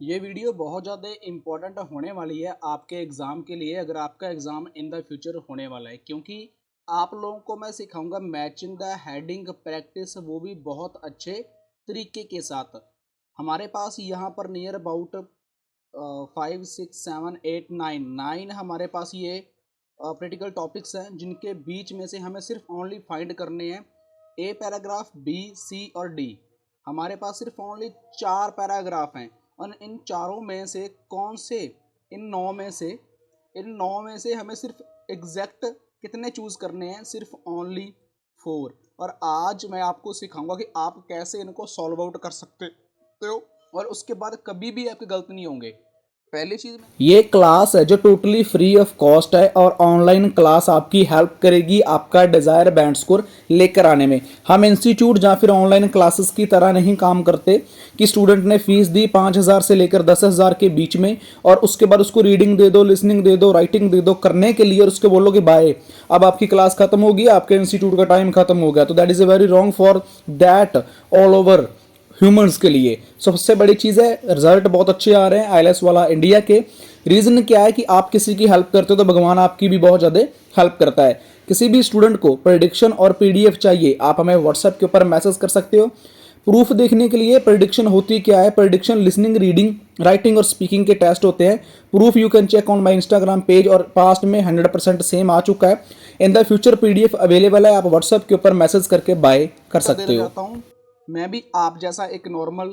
ये वीडियो बहुत ज़्यादा इम्पोर्टेंट होने वाली है आपके एग्ज़ाम के लिए, अगर आपका एग्ज़ाम इन द फ्यूचर होने वाला है, क्योंकि आप लोगों को मैं सिखाऊंगा मैचिंग द हेडिंग प्रैक्टिस, वो भी बहुत अच्छे तरीके के साथ। हमारे पास यहाँ पर नियर अबाउट 5 6 7 8 9 हमारे पास ये प्रैक्टिकल टॉपिक्स हैं, जिनके बीच में से हमें सिर्फ ओनली फाइंड करने हैं ए पैराग्राफ, बी, सी और डी। हमारे पास सिर्फ ओनली 4 पैराग्राफ हैं और इन चारों में से कौन से, इन नौ में से हमें सिर्फ एग्जैक्ट कितने चूज़ करने हैं, सिर्फ ओनली 4। और आज मैं आपको सिखाऊंगा कि आप कैसे इनको सॉल्व आउट कर सकते हो और उसके बाद कभी भी आपके गलत नहीं होंगे। पहली चीज़ में ये क्लास है जो टोटली फ्री ऑफ कॉस्ट है और ऑनलाइन क्लास आपकी हेल्प करेगी आपका डिज़ायर बैंड स्कोर लेकर आने में। हम इंस्टीट्यूट या फिर ऑनलाइन क्लासेस की तरह नहीं काम करते कि स्टूडेंट ने फीस दी 5,000 से लेकर 10,000 के बीच में और उसके बाद उसको रीडिंग दे दो, लिसनिंग दे दो, राइटिंग दे दो करने के लिए और उसके बोलो कि बाय, अब आपकी क्लास खत्म होगी, आपके इंस्टीट्यूट का टाइम खत्म हो गया। तो that is a very wrong for that all over humans के लिए। सबसे बड़ी चीज़ है रिजल्ट बहुत अच्छे आ रहे हैं आईएलएस वाला इंडिया के। रीज़न क्या है कि आप किसी की हेल्प करते हो तो भगवान आपकी भी बहुत ज़्यादा हेल्प करता है। किसी भी स्टूडेंट को प्रेडिक्शन और पीडीएफ चाहिए, आप हमें व्हाट्सएप के ऊपर मैसेज कर सकते हो। प्रूफ देखने के लिए प्रेडिक्शन होती क्या है, प्रेडिक्शन लिसनिंग, रीडिंग, राइटिंग और स्पीकिंग के टेस्ट होते हैं। Proof you can check on my Instagram page और पास्ट में 100% सेम आ चुका है। In the future PDF available है, आप व्हाट्सएप के ऊपर मैसेज करके बाय कर उत्तर देना सकते हो। चाहता हूँ। मैं भी आप जैसा एक नॉर्मल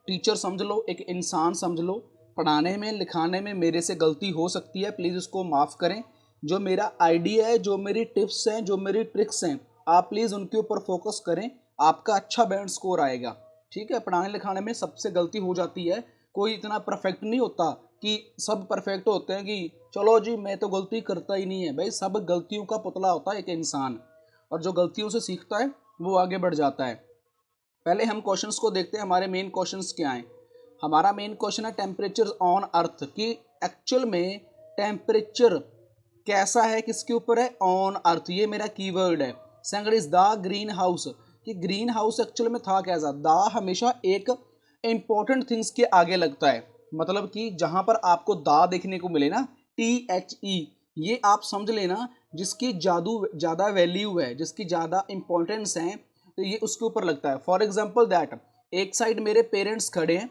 टीचर समझ लो, एक इंसान समझ लो। पढ़ाने में लिखाने में मेरे से गलती हो सकती है, प्लीज़ उसको माफ़ करें। जो मेरा आइडिया है, जो मेरी टिप्स हैं, जो मेरी ट्रिक्स हैं, आप प्लीज़ उनके ऊपर फोकस करें, आपका अच्छा बैंड स्कोर आएगा। ठीक है, पढ़ाने लिखाने में सबसे गलती हो जाती है, कोई इतना परफेक्ट नहीं होता कि सब परफेक्ट होते हैं कि चलो जी मैं तो गलती करता ही नहीं है। भाई सब गलतियों का पुतला होता है एक इंसान, और जो गलतियों से सीखता है वो आगे बढ़ जाता है। पहले हम क्वेश्चंस को देखते हैं, हमारे मेन क्वेश्चंस क्या हैं। हमारा मेन क्वेश्चन है टेम्परेचर ऑन अर्थ, कि एक्चुअल में टेम्परेचर कैसा है, किसके ऊपर है, ऑन अर्थ। ये मेरा कीवर्ड है। Second is the green house, कि ग्रीन हाउस एक्चुअल में था कैसा। द हमेशा एक इंपॉर्टेंट थिंग्स के आगे लगता है, मतलब कि जहां पर आपको दा देखने को मिले ना, THE, ये आप समझ लेना, जिसकी ज़्यादा वैल्यू है, जिसकी ज़्यादा इंपॉर्टेंस है, तो ये उसके ऊपर लगता है। फॉर एग्जाम्पल दैट, एक साइड मेरे पेरेंट्स खड़े हैं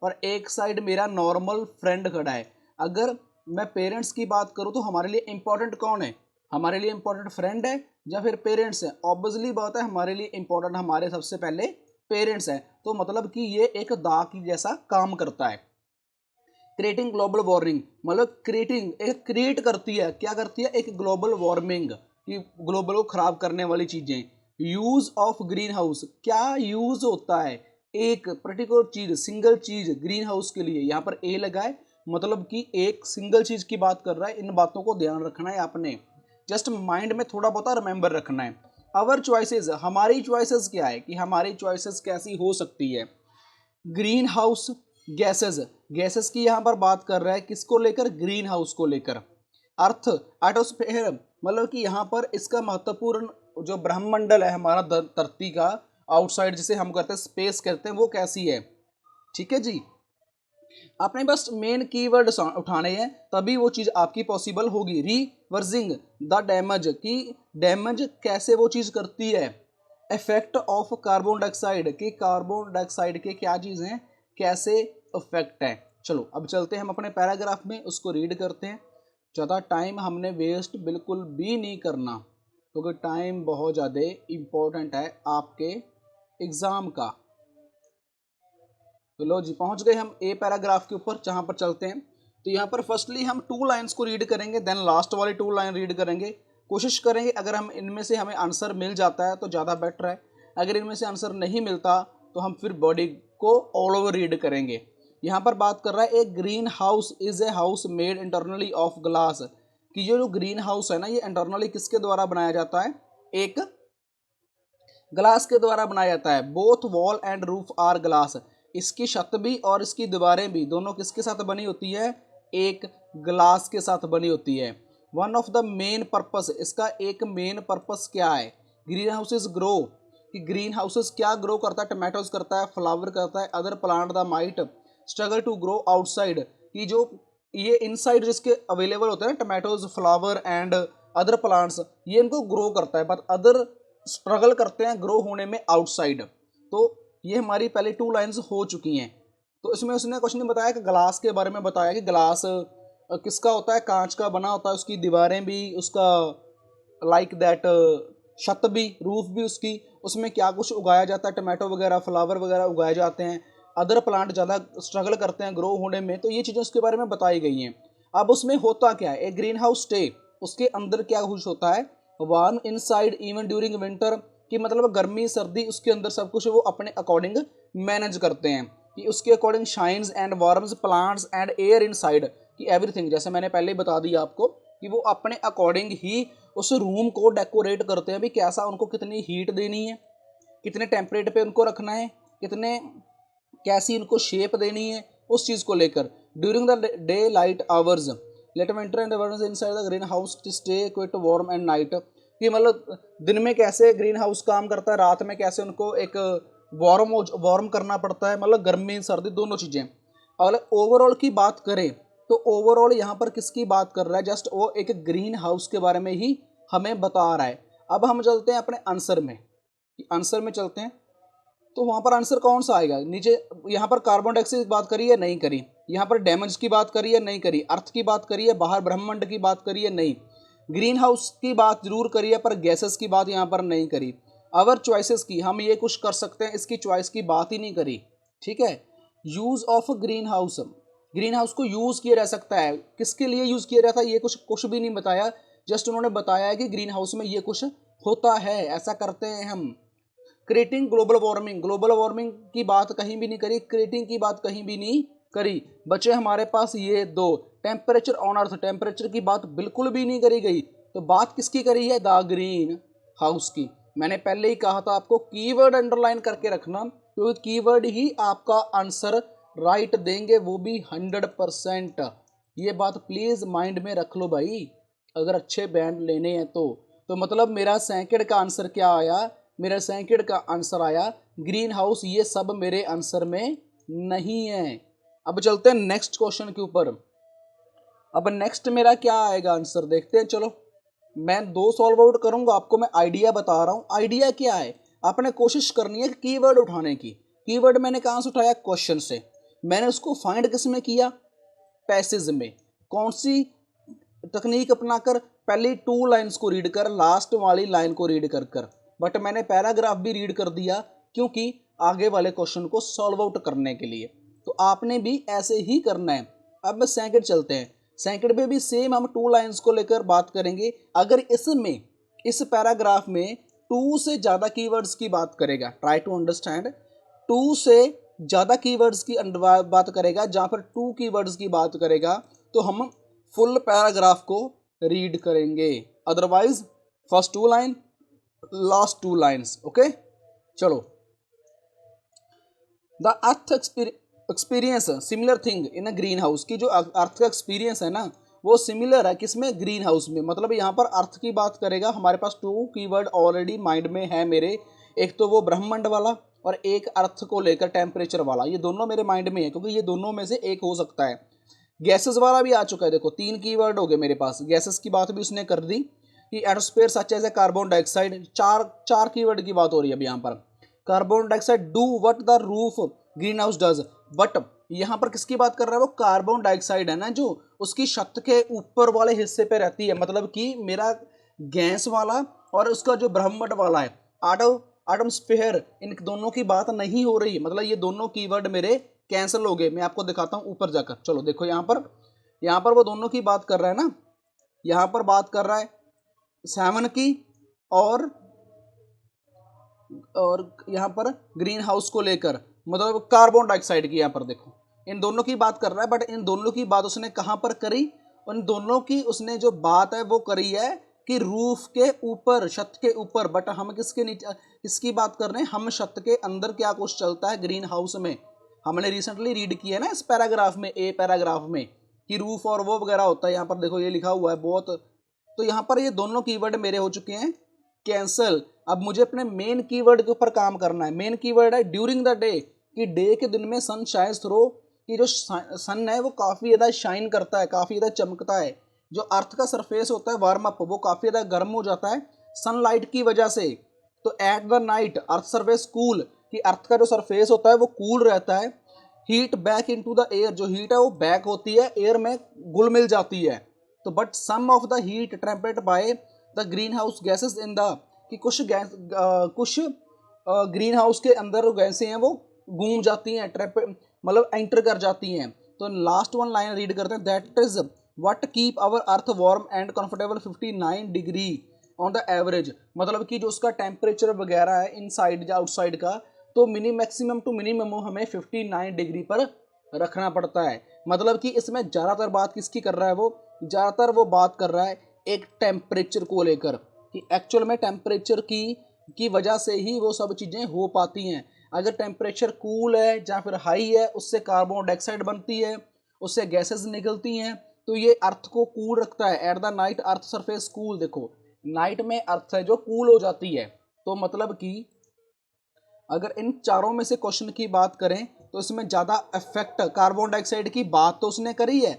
और एक साइड मेरा नॉर्मल फ्रेंड खड़ा है। अगर मैं पेरेंट्स की बात करूँ तो हमारे लिए इंपॉर्टेंट कौन है, हमारे लिए इंपॉर्टेंट फ्रेंड है या फिर पेरेंट्स है। ऑब्वियसली बात है, हमारे लिए इंपॉर्टेंट हमारे सबसे पहले पेरेंट्स हैं। तो मतलब कि ये एक दा की जैसा काम करता है। क्रिएटिंग ग्लोबल वार्मिंग, मतलब क्रिएटिंग एक क्रिएट करती है, क्या करती है, एक ग्लोबल वार्मिंग, कि ग्लोबल को खराब करने वाली चीजें। यूज ऑफ ग्रीन हाउस, क्या यूज होता है एक पर्टिकुलर चीज, सिंगल चीज ग्रीन हाउस के लिए। यहाँ पर ए लगा है, मतलब कि एक सिंगल चीज की बात कर रहा है। इन बातों को ध्यान रखना है आपने, जस्ट माइंड में थोड़ा बहुत रिमेंबर रखना है। अवर चॉइसेस, हमारी चॉइसेस क्या है, कि हमारी चॉइसेस कैसी हो सकती है। ग्रीन हाउस गैसेस, गैसेस की यहाँ पर बात कर रहा है, किसको लेकर, ग्रीन हाउस को लेकर। अर्थ, एटमॉस्फेयर, मतलब कि यहाँ पर इसका महत्वपूर्ण जो ब्रह्मंडल है हमारा धरती का, आउटसाइड जिसे हम करते हैं स्पेस कहते हैं, वो कैसी है। ठीक है जी, आपने बस मेन कीवर्ड उठाने हैं, तभी वो चीज़ आपकी पॉसिबल होगी। रिवर्सिंग द डैमेज, की डैमेज कैसे वो चीज़ करती है। इफेक्ट ऑफ कार्बन डाइऑक्साइड, कि कार्बन डाइऑक्साइड के क्या चीज़ हैं, कैसे इफेक्ट है। चलो अब चलते हैं हम अपने पैराग्राफ में, उसको रीड करते हैं। ज़्यादा टाइम हमने वेस्ट बिल्कुल भी नहीं करना, क्योंकि टाइम बहुत ज़्यादा इम्पोर्टेंट है आपके एग्ज़ाम का। तो लो जी, पहुंच गए हम ए पैराग्राफ के ऊपर, जहां पर चलते हैं। तो यहाँ पर फर्स्टली हम 2 लाइन्स को रीड करेंगे, देन लास्ट वाली 2 लाइन रीड करेंगे। कोशिश करेंगे अगर हम इनमें से हमें आंसर मिल जाता है तो ज़्यादा बेटर है, अगर इनमें से आंसर नहीं मिलता तो हम फिर बॉडी को ऑल ओवर रीड करेंगे। यहाँ पर बात कर रहा है, a green house is a house made internally of glass, कि ये जो ग्रीन हाउस है ना, ये इंटरनली किसके द्वारा बनाया जाता है, एक ग्लास के द्वारा बनाया जाता है। Both wall and roof are glass, इसकी छत भी और इसकी दीवारें भी दोनों किसके साथ बनी होती है, एक ग्लास के साथ बनी होती है। One of the main purpose, इसका एक मेन पर्पस क्या है, ग्रीन हाउसेज ग्रो, कि ग्रीन हाउसेज क्या ग्रो करता है, टमाटोज करता है, फ्लावर करता है, other plant the might struggle to grow outside, कि जो ये इनसाइड जिसके अवेलेबल होते हैं tomatoes, flower and other plants, ये इनको ग्रो करता है, बट अदर स्ट्रगल करते हैं ग्रो होने में आउटसाइड। तो ये हमारी पहले 2 लाइन्स हो चुकी हैं। तो इसमें उसने क्वेश्चन बताया कि ग्लास के बारे में बताया कि ग्लास किसका होता है, कांच का बना होता है, उसकी दीवारें भी, उसका लाइक दैट छत भी, रूफ भी उसकी, उसमें क्या कुछ उगाया जाता है, टमाटो वगैरह, फ्लावर वगैरह उगाए जाते हैं, अदर प्लांट ज़्यादा स्ट्रगल करते हैं ग्रो होने में। तो ये चीज़ें उसके बारे में बताई गई हैं। अब उसमें होता क्या है, एक ग्रीन हाउस स्टे, उसके अंदर क्या कुछ होता है, warm inside even during winter, कि मतलब गर्मी सर्दी उसके अंदर सब कुछ वो अपने अकॉर्डिंग मैनेज करते हैं, कि उसके according shines and warms plants and air inside, कि एवरीथिंग, जैसे मैंने पहले ही बता दिया आपको कि वो अपने अकॉर्डिंग ही उस रूम को डेकोरेट करते हैं भी कैसा, उनको कितनी हीट देनी है, कितने टेम्परेचर पे उनको रखना है, कितने कैसी उनको शेप देनी है, उस चीज़ को लेकर। During the daylight hours late winter and warms inside the greenhouse to stay quite warm and night, कि मतलब दिन में कैसे ग्रीन हाउस काम करता है, रात में कैसे उनको एक वार्म करना पड़ता है, मतलब गर्मी सर्दी दोनों चीज़ें। अगर ओवरऑल की बात करें तो ओवरऑल यहाँ पर किसकी बात कर रहा है, जस्ट वो एक ग्रीन हाउस के बारे में ही हमें बता रहा है। अब हम चलते हैं अपने आंसर में, आंसर में चलते हैं, तो वहाँ पर आंसर कौन सा आएगा, नीचे यहाँ पर कार्बन डाइऑक्साइड की बात करी है, नहीं करी, यहाँ पर डैमेज की बात करी है, नहीं करी, अर्थ की बात करी है, बाहर ब्रह्मांड की बात करी है, नहीं, ग्रीन हाउस की बात जरूर करी है पर गैसेस की बात यहाँ पर नहीं करी। अवर चॉइसेस की, हम ये कुछ कर सकते हैं, इसकी चॉइस की बात ही नहीं करी, ठीक है। Use of green house, green house को यूज़ किया जा सकता है, किसके लिए यूज़ किया जाता है ये कुछ भी नहीं बताया, जस्ट उन्होंने बताया है कि ग्रीन हाउस में ये कुछ होता है, ऐसा करते हैं हम। Creating global warming, global warming की बात कहीं भी नहीं करी, क्रिएटिंग की बात कहीं भी नहीं करी। बचे हमारे पास ये दो, टेम्परेचर ऑन अर्थ, टेम्परेचर की बात बिल्कुल भी नहीं करी गई। तो बात किसकी करी है, द ग्रीन हाउस की। मैंने पहले ही कहा था आपको कीवर्ड अंडरलाइन करके रखना, क्योंकि कीवर्ड ही आपका आंसर राइट देंगे, वो भी 100%। ये बात प्लीज़ माइंड में रख लो भाई, अगर अच्छे बैंड लेने हैं तो मतलब मेरा सेकंड का आंसर क्या आया, मेरा सेकंड का आंसर आया ग्रीन हाउस, ये सब मेरे आंसर में नहीं है। अब चलते हैं नेक्स्ट क्वेश्चन के ऊपर। अब नेक्स्ट मेरा क्या आएगा आंसर, देखते हैं। चलो मैं 2 सॉल्व आउट करूंगा, आपको मैं आइडिया बता रहा हूँ। आइडिया क्या है, आपने कोशिश करनी है कीवर्ड उठाने की। कीवर्ड मैंने कहाँ से उठाया, क्वेश्चन से। मैंने उसको फाइंड किस में किया, पैसेज में। कौन सी तकनीक अपनाकर, पहली 2 लाइन्स को रीड कर, लास्ट वाली लाइन को रीड कर बट मैंने पैराग्राफ भी रीड कर दिया, क्योंकि आगे वाले क्वेश्चन को सॉल्व आउट करने के लिए। तो आपने भी ऐसे ही करना है। अब सेकंड चलते हैं, सेकंड में भी सेम हम 2 लाइन्स को लेकर बात करेंगे। अगर इसमें, इस पैराग्राफ में 2 से ज़्यादा कीवर्ड्स की बात करेगा, ट्राई टू अंडरस्टैंड, 2 से ज़्यादा कीवर्ड्स की बात करेगा, जहाँ पर 2 कीवर्ड्स की बात करेगा, तो हम फुल पैराग्राफ को रीड करेंगे। Otherwise first 2 line, last 2 lines, okay. चलो, the earth experience similar thing in a green house, की जो अर्थ का एक्सपीरियंस है ना, वो सिमिलर है किसमें, ग्रीन हाउस में। मतलब यहाँ पर अर्थ की बात करेगा, हमारे पास 2 कीवर्ड ऑलरेडी माइंड में है मेरे, एक तो वो ब्रह्मांड वाला और एक अर्थ को लेकर टेम्परेचर वाला। ये दोनों मेरे माइंड में है, क्योंकि ये दोनों में से एक हो सकता है। गैसेस वाला भी आ चुका है, देखो 3 कीवर्ड हो गए मेरे पास। गैसेस की बात भी उसने कर दी कि atmosphere such as a carbon dioxide, चार कीवर्ड की बात हो रही है अब यहाँ पर। Carbon dioxide do what the roof greenhouse does, but यहाँ पर किसकी बात कर रहा है, वो कार्बन डाइऑक्साइड है ना, जो उसकी छत के ऊपर वाले हिस्से पे रहती है। मतलब कि मेरा गैस वाला और उसका जो ब्रह्मांड वाला है, एटमॉस्फेयर, इन दोनों की बात नहीं हो रही। मतलब ये दोनों कीवर्ड मेरे कैंसिल हो गए। मैं आपको दिखाता हूँ ऊपर जाकर। चलो देखो, यहाँ पर वो दोनों की बात कर रहा है ना, यहाँ पर बात कर रहा है 7 की और यहाँ पर ग्रीन हाउस को लेकर, मतलब कार्बन डाइऑक्साइड की। यहाँ पर देखो इन दोनों की बात कर रहा है, बट इन दोनों की बात उसने कहाँ पर करी, उन दोनों की उसने जो बात है वो करी है कि रूफ के ऊपर, छत के ऊपर। बट हम किसके नीचे, किसकी बात कर रहे हैं, हम छत के अंदर क्या कुछ चलता है ग्रीन हाउस में। हमने रिसेंटली रीड किया है ना इस पैराग्राफ में, ए पैराग्राफ में, कि रूफ और वो वगैरह होता है। यहाँ पर देखो ये लिखा हुआ है बहुत। तो यहाँ पर ये दोनों कीवर्ड मेरे हो चुके हैं कैंसल। अब मुझे अपने मेन कीवर्ड के ऊपर काम करना है। मेन कीवर्ड है ड्यूरिंग द डे, कि डे के दिन में सन शाइन्स थ्रू कि जो सन है वो काफ़ी ज़्यादा शाइन करता है, काफ़ी ज़्यादा चमकता है। जो अर्थ का सरफेस होता है वार्म अप, वो काफ़ी ज़्यादा गर्म हो जाता है सनलाइट की वजह से। तो at the night earth surface cool, कि अर्थ का जो सरफेस होता है वो कूल रहता है। Heat back into the air, जो हीट है वो बैक होती है, एयर में घुल मिल जाती है। तो but some of the heat trapped by the greenhouse gases in the, कि कुछ ग्रीन हाउस के अंदर गैसें हैं वो घूम जाती हैं, ट्रैप मतलब एंटर कर जाती हैं। तो लास्ट वन लाइन रीड करते हैं, that is what keep our earth warm and comfortable 59 degree on the average. मतलब कि जो उसका टेम्परेचर वगैरह है इनसाइड या आउटसाइड का, तो मैक्सिमम टू मिनिमम हमें 59 डिग्री पर रखना पड़ता है। मतलब कि इसमें ज़्यादातर बात किसकी कर रहा है, वो ज़्यादातर वो बात कर रहा है एक टेम्परेचर को लेकर, कि एक्चुअल में टेम्परेचर की वजह से ही वो सब चीज़ें हो पाती हैं। अगर टेम्परेचर कूल है या फिर हाई है, उससे कार्बन डाइऑक्साइड बनती है, उससे गैसेस निकलती हैं, तो ये अर्थ को कूल रखता है। At the night earth surface cool, देखो नाइट में अर्थ है जो कूल हो जाती है। तो मतलब कि अगर इन चारों में से क्वेश्चन की बात करें तो इसमें ज़्यादा इफेक्ट कार्बन डाइऑक्साइड की बात तो उसने करी है,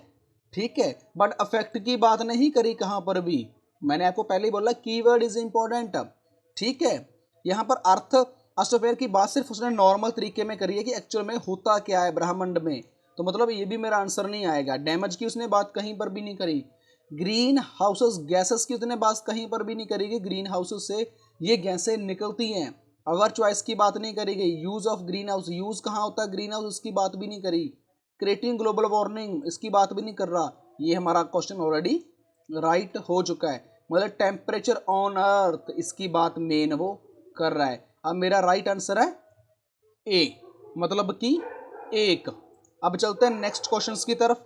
ठीक है, बट इफेक्ट की बात नहीं करी कहाँ पर भी। मैंने आपको पहले ही बोला कीवर्ड इज इंपॉर्टेंट, ठीक है। यहाँ पर अर्थ एस्ट्रोस्फीयर की बात सिर्फ उसने नॉर्मल तरीके में करी है कि एक्चुअल में होता क्या है ब्रह्मांड में, तो मतलब ये भी मेरा आंसर नहीं आएगा। डैमेज की उसने बात कहीं पर भी नहीं करी। ग्रीन हाउसेस गैसेस की उसने बात कहीं पर भी नहीं करी कि ग्रीन हाउसेस से ये गैसें निकलती हैं। अवर चॉइस की बात नहीं करी गई। Use of green house, use कहाँ होता है ग्रीन हाउस, इसकी बात भी नहीं करी। क्रिएटिंग ग्लोबल वार्मिंग, इसकी बात भी नहीं कर रहा। ये हमारा क्वेश्चन ऑलरेडी राइट हो चुका है। मतलब टेम्परेचर ऑन अर्थ, इसकी बात मेन वो कर रहा है। अब मेरा राइट आंसर है ए, मतलब कि एक। अब चलते हैं नेक्स्ट क्वेश्चंस की तरफ।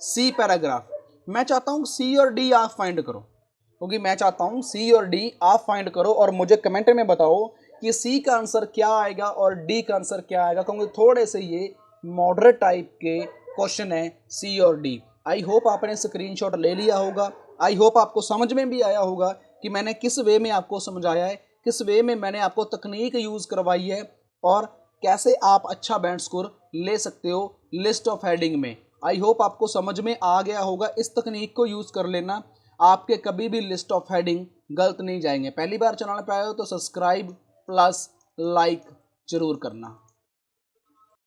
सी पैराग्राफ, मैं चाहता हूँ सी और डी आप फाइंड करो, क्योंकि मैं चाहता हूँ सी और डी आप फाइंड करो और मुझे कमेंट में बताओ कि सी का आंसर क्या आएगा और डी का आंसर क्या आएगा, क्योंकि थोड़े से ये मॉडरेट टाइप के क्वेश्चन है सी और डी। आई होप आपने स्क्रीनशॉट ले लिया होगा। आई होप आपको समझ में भी आया होगा कि मैंने किस वे में आपको समझाया है, किस वे में मैंने आपको तकनीक यूज़ करवाई है और कैसे आप अच्छा बैंड स्कोर ले सकते हो लिस्ट ऑफ हेडिंग में। आई होप आपको समझ में आ गया होगा। इस तकनीक को यूज़ कर लेना, आपके कभी भी लिस्ट ऑफ हेडिंग गलत नहीं जाएंगे। पहली बार चैनल पे आए हो तो सब्सक्राइब प्लस लाइक जरूर करना।